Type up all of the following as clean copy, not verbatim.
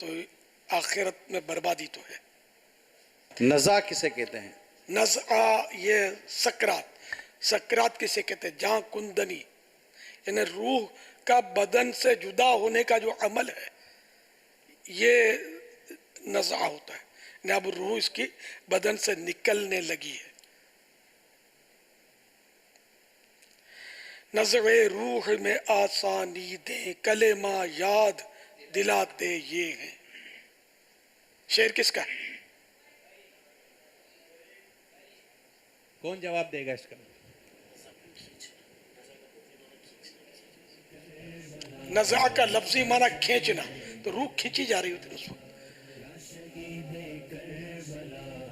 تو آخرت میں بربادی تو ہے۔ نزع کسے کہتے ہیں؟ نزع یہ سکرات کسے کہتے ہیں؟ جہاں کندنی، یعنی روح کا بدن سے جدا ہونے کا جو عمل ہے یہ نزع ہوتا ہے، یعنی اب روح اس کی بدن سے نکلنے لگی ہے۔ نزع روح میں آسانی دیں، کلمہ یاد دلاتے یہ ہیں۔ شعر کس کا ہے؟ کون جواب دے گا اس کا؟ نزع کا لفظی معنی کھینچنا، تو روح کھینچی جا رہی ہوتی ہے اس وقت،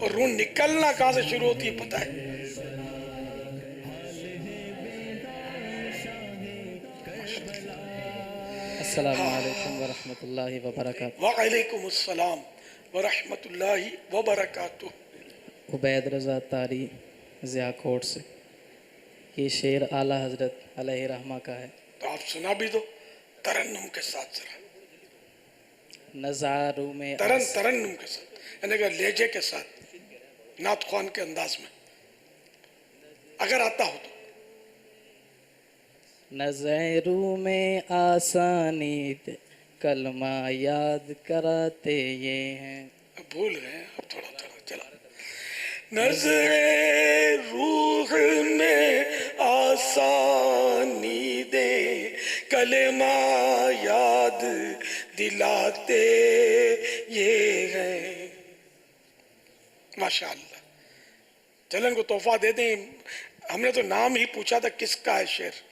اور روح نکلنا کہاں سے شروع ہوتی ہے پتہ ہے؟ السلام علیکم ورحمۃ اللہ وبرکاتہ۔ وعلیکم السلام ورحمۃ اللہ وبرکاتہ۔ عبید رضا طاری ضیاء کوٹ سے۔ یہ شعر اعلیٰ حضرت علیہ رحمہ کا ہے۔ تو آپ سنا بھی دو ترنم کے ساتھ ذرا، نظاروں میں ترنم کے ساتھ، یعنی کہ لہجے کے ساتھ، نعت خوان کے انداز میں، اگر آتا ہو تو۔ نظروں میں آسانی دے، کلمہ یاد کراتے یہ ہیں۔ بھول گئے اب تھوڑا چلا۔ نظر روح میں آسانی دے، کلمہ یاد دلاتے یہ ہیں۔ ماشاءاللہ، چلیں ان کو تحفہ دے دیں۔ ہم نے تو نام ہی پوچھا تھا کس کا ہے شعر۔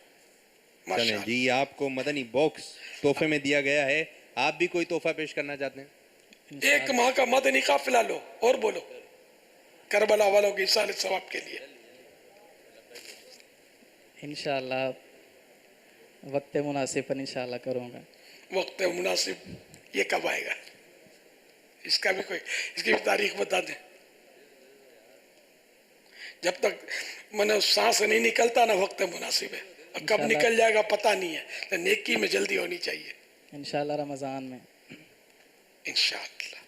چلیں جی، آپ کو مدنی باکس تحفے میں دیا گیا ہے، آپ بھی کوئی تحفہ پیش کرنا چاہتے ہیں؟ ایک ماہ کا مدنی قافلہ لو اور بولو کربلا والوں کی ایصال ثواب کے لیے۔ انشاءاللہ وقت مناسب پر انشاءاللہ کروں گا۔ وقت مناسب یہ کب آئے گا؟ اس کا بھی اس کی بھی تاریخ بتا دیں۔ جب تک سانس نہیں نکلتا نا وقت مناسب ہے، اور کب نکل جائے گا پتہ نہیں ہے، تو نیکی میں جلدی ہونی چاہیے انشاءاللہ رمضان میں۔ انشاءاللہ۔